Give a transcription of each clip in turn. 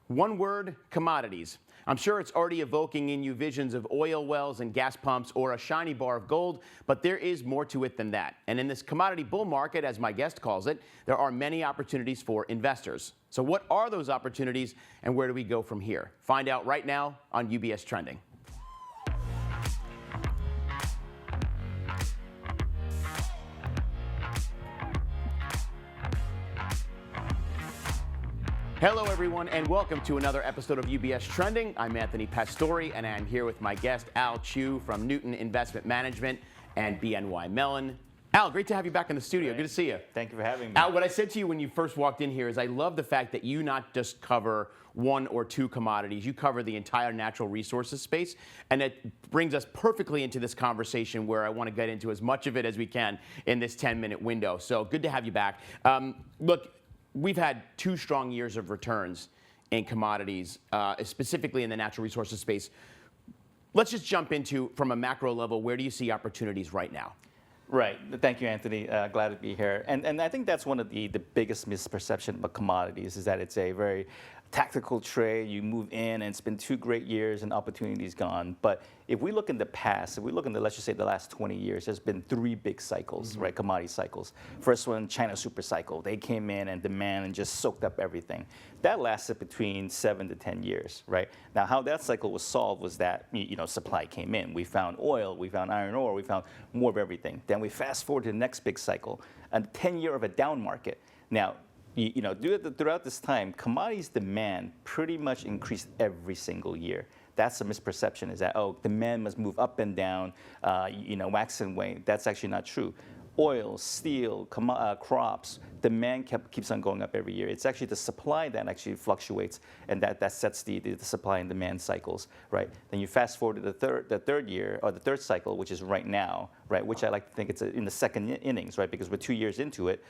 One word, commodities. I'm sure it's already evoking in you visions of oil wells and gas pumps or a shiny bar of gold, but there is more to it than that. And in this commodity bull market, as my guest calls it, there are many opportunities for investors. So what are those opportunities and where do we go from here? Find out right now on UBS Trending. Hello, everyone, and welcome to another episode of UBS Trending. I'm Anthony Pastore, and I'm here with my guest, Al Chu from Newton Investment Management and BNY Mellon. Al, great to have you back in the studio. Good to see you. Thank you for having me. Al, what I said to you when you first walked in here is I love the fact that you not just cover one or two commodities, you cover the entire natural resources space, and it brings us perfectly into this conversation where I want to get into as much of it as we can in this 10-minute window. So good to have you back. Look, we've had 2 strong years of returns in commodities, specifically in the natural resources space. Let's just jump into, from a macro level, where do you see opportunities right now? Right. Thank you, Anthony. Glad to be here. And I think that's one of the biggest misperception about commodities is that it's a very tactical trade. You move in, and it's been 2 great years, and opportunity's gone. But if we look in the past, if we look in let's just say the last 20 years, there's been 3 big cycles, right? Commodity cycles. First one, China super cycle. They came in and demand and just soaked up everything. That lasted between 7 to 10 years, right? Now, how that cycle was solved was that supply came in. We found oil, we found iron ore, we found more of everything. Then we fast forward to the next big cycle, a 10-year of a down market. Now, throughout this time, commodities demand pretty much increased every single year. That's a misperception, is that, demand must move up and down, wax and wane. That's actually not true. Oil, steel, crops, demand keeps on going up every year. It's actually the supply that actually fluctuates, and that sets the supply and demand cycles, right? Then you fast forward to the third year, or the third cycle, which is right now, right? Which I like to think it's in the second innings, right? Because we're 2 years into it.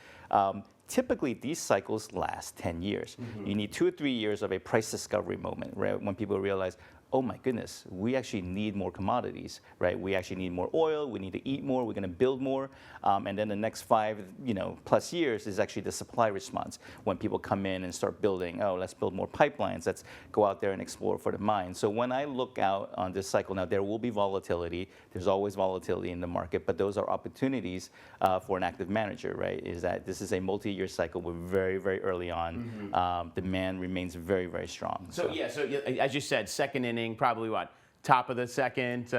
Typically, these cycles last 10 years. You need 2 or 3 years of a price discovery moment, right? When people realize, oh my goodness, we actually need more commodities, right? We actually need more oil, we need to eat more, we're gonna build more. And then the next 5 plus years is actually the supply response. When people come in and start building, let's build more pipelines, let's go out there and explore for the mine. So when I look out on this cycle, now there will be volatility, there's always volatility in the market, but those are opportunities for an active manager, right? Is that this is a multi-year cycle, we're very, very early on. Demand remains very, very strong. So as you said, second inning, probably what? Top of the second,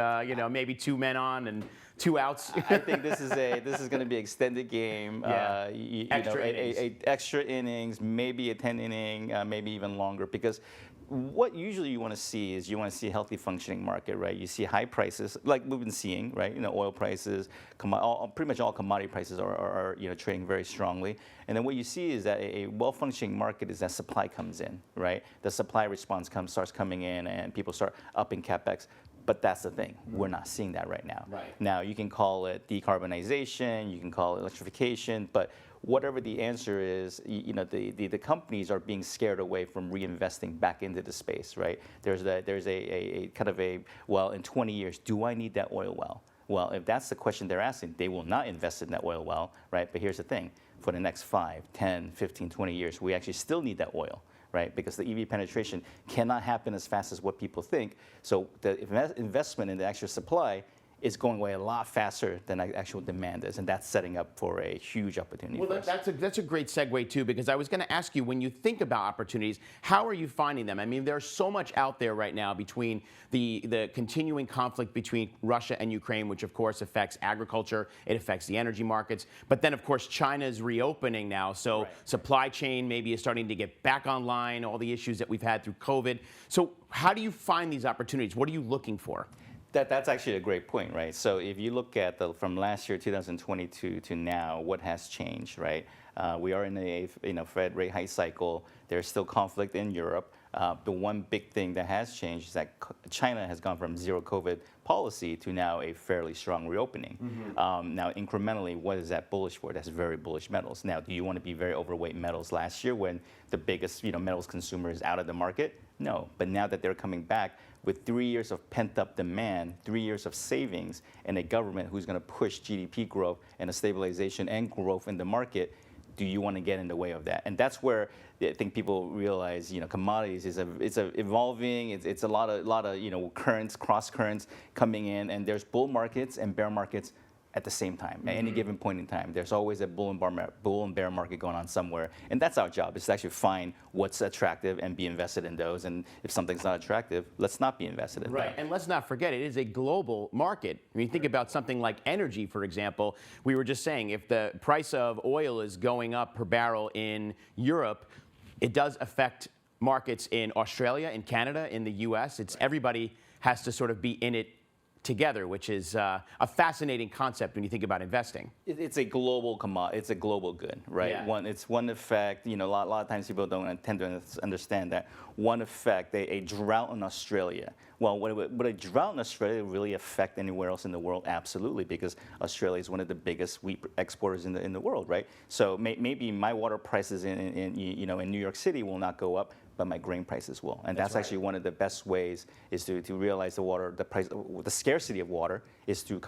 maybe 2 men on and 2 outs. I think this is going to be extended game. Extra innings, maybe a 10 inning, maybe even longer. Because what usually you want to see is a healthy functioning market, right? You see high prices, like we've been seeing, right? Oil prices, pretty much all commodity prices are trading very strongly. And then what you see is that a well-functioning market is that supply comes in, right? The supply response starts coming in, and people start upping capex. But that's the thing, we're not seeing that right now. Right. Now, you can call it decarbonization, you can call it electrification, but whatever the answer is, the companies are being scared away from reinvesting back into the space, right? There's a kind of well, in 20 years, do I need that oil well? Well, if that's the question they're asking, they will not invest in that oil well, right? But here's the thing, for the next 5, 10, 15, 20 years, we actually still need that oil, right? Because the EV penetration cannot happen as fast as what people think. So the investment in the actual supply is going away a lot faster than actual demand is, and that's setting up for a huge opportunity. Well, that's a great segue too, because I was going to ask you, when you think about opportunities, how are you finding them? I mean, there's so much out there right now between the continuing conflict between Russia and Ukraine, which of course affects agriculture, it affects the energy markets, but then of course China is reopening now, so right. Supply chain maybe is starting to get back online, all the issues that we've had through COVID. So how do you find these opportunities? What are you looking for? That's actually a great point, right? So if you look at from last year, 2022 to now, what has changed, right? We are in a Fed rate hike cycle. There's still conflict in Europe. The one big thing that has changed is that China has gone from zero COVID policy to now a fairly strong reopening. Now, incrementally, what is that bullish for? That's very bullish metals. Now, do you want to be very overweight metals last year when the biggest metals consumer is out of the market? No, but now that they're coming back with 3 years of pent-up demand, 3 years of savings, and a government who's going to push GDP growth and a stabilization and growth in the market, do you want to get in the way of that? And that's where I think people realize, commodities it's evolving. It's a lot of currents, cross currents coming in, and there's bull markets and bear markets at the same time, at any given point in time. There's always a bull and bear market going on somewhere. And that's our job, is to actually find what's attractive and be invested in those. And if something's not attractive, let's not be invested in that. And let's not forget, it is a global market. I mean, think about something like energy, for example. We were just saying, if the price of oil is going up per barrel in Europe, it does affect markets in Australia, in Canada, in the US. It's everybody has to sort of be in it together, which is a fascinating concept when you think about investing. It's a global commodity. It's a global good, right? Yeah. It's one effect. A lot of times people don't tend to understand that one effect. A drought in Australia. Well, would a drought in Australia really affect anywhere else in the world? Absolutely, because Australia is one of the biggest wheat exporters in the world, right? So maybe my water prices in New York City will not go up, but my grain prices will. And that's actually one of the best ways is to realize the scarcity of water is through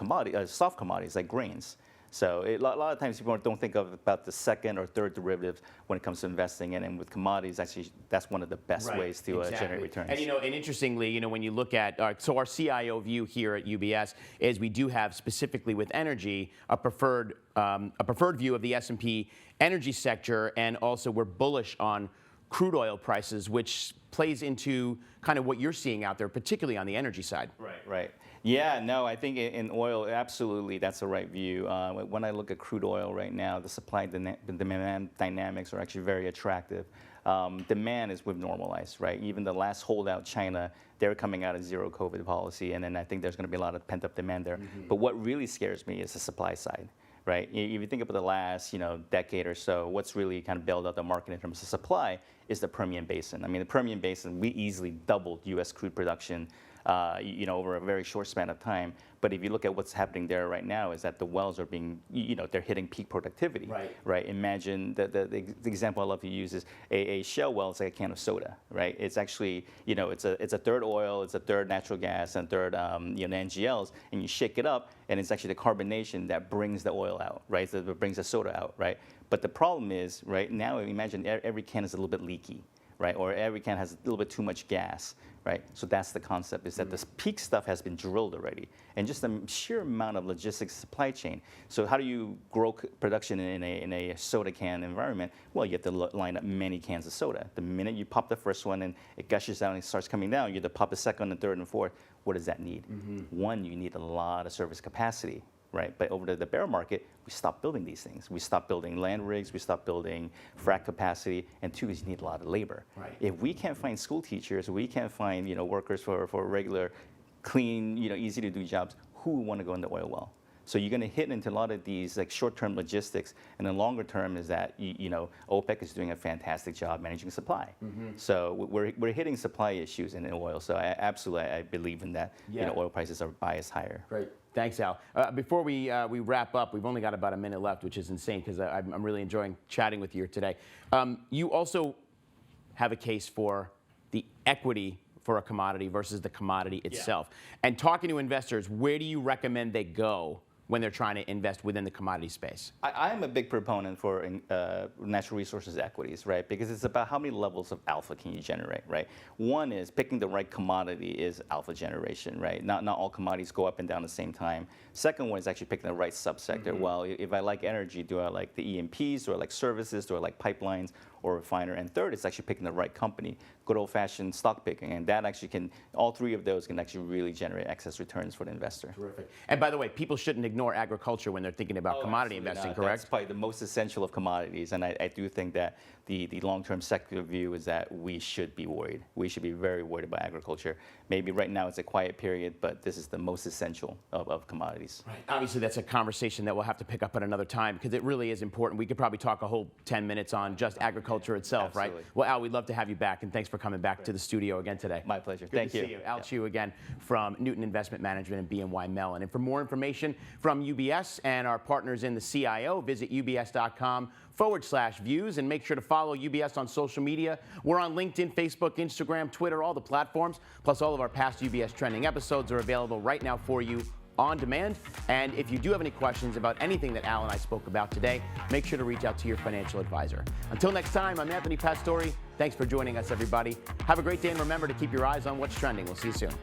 soft commodities like grains. So a lot of times people don't think about the second or third derivatives when it comes to investing, and with commodities, actually, that's one of the best ways to generate returns. And and interestingly, when you look at so our CIO view here at UBS is we do have specifically with energy a preferred view of the S&P energy sector, and also we're bullish on crude oil prices, which plays into kind of what you're seeing out there, particularly on the energy side. Right. Yeah, no, I think in oil, absolutely, that's the right view. When I look at crude oil right now, the supply and demand dynamics are actually very attractive. Demand we've normalized, right? Even the last holdout, China, they're coming out of zero COVID policy, and then I think there's going to be a lot of pent-up demand there. But what really scares me is the supply side. Right? If you think about the last, decade or so, what's really kind of bailed out the market in terms of supply is the Permian Basin. I mean, the Permian Basin, we easily doubled U.S. crude production, over a very short span of time. But if you look at what's happening there right now, is that the wells are being, they're hitting peak productivity. Right? Imagine the example I love to use is a shale well is like a can of soda. Right? It's actually, it's a third oil, it's a third natural gas, and third, NGLs, and you shake it up, and it's actually the carbonation that brings the oil out. Right? So it brings the soda out. Right? But the problem is, right now, imagine every can is a little bit leaky. Right? Or every can has a little bit too much gas, right? So that's the concept, is that this peak stuff has been drilled already, and just the sheer amount of logistics supply chain. So how do you grow production in a soda can environment? Well, you have to line up many cans of soda. The minute you pop the first one and it gushes out and it starts coming down, you have to pop the second and third and fourth. What does that need? One, you need a lot of service capacity. Right, but over the bear market, we stopped building these things. We stopped building land rigs, we stopped building frac capacity, and two is you need a lot of labor. Right. If we can't find school teachers, we can't find workers for regular, clean, easy to do jobs, who would want to go in the oil well? So you're going to hit into a lot of these like short-term logistics, and then longer term is that OPEC is doing a fantastic job managing supply. So we're hitting supply issues in oil. So I believe in that. Oil prices are biased higher. Great. Thanks, Al. Before we wrap up, we've only got about a minute left, which is insane because I'm really enjoying chatting with you today. You also have a case for the equity for a commodity versus the commodity itself. And talking to investors, where do you recommend they go when they're trying to invest within the commodity space? I am a big proponent for natural resources equities, right? Because it's about how many levels of alpha can you generate, right? One is picking the right commodity is alpha generation, right? Not all commodities go up and down at the same time. Second one is actually picking the right subsector. Well, if I like energy, do I like the E&Ps? Do I like services? Do I like pipelines or refiner? And third is actually picking the right company, good old-fashioned stock picking. And that actually all three of those can actually really generate excess returns for the investor. Terrific. And by the way, people shouldn't ignore agriculture when they're thinking about commodity investing, correct? That's probably the most essential of commodities. And I do think that the long-term secular view is that we should be worried. We should be very worried about agriculture. Maybe right now it's a quiet period, but this is the most essential of commodities. Right. Obviously, that's a conversation that we'll have to pick up at another time because it really is important. We could probably talk a whole 10 minutes on just agriculture itself, Absolutely. right? Well, Al, we'd love to have you back, and thanks for coming back to the studio again today. My pleasure. Good Thank to you. See you. Al Chu again from Newton Investment Management and BNY Mellon. And for more information from UBS and our partners in the CIO, visit ubs.com/views and make sure to follow UBS on social media. We're on LinkedIn, Facebook, Instagram, Twitter, all the platforms. Plus, all of our past UBS Trending episodes are available right now for you on demand. And if you do have any questions about anything that Al and I spoke about today, make sure to reach out to your financial advisor. Until next time, I'm Anthony Pastore. Thanks for joining us, everybody. Have a great day, and remember to keep your eyes on what's trending. We'll see you soon.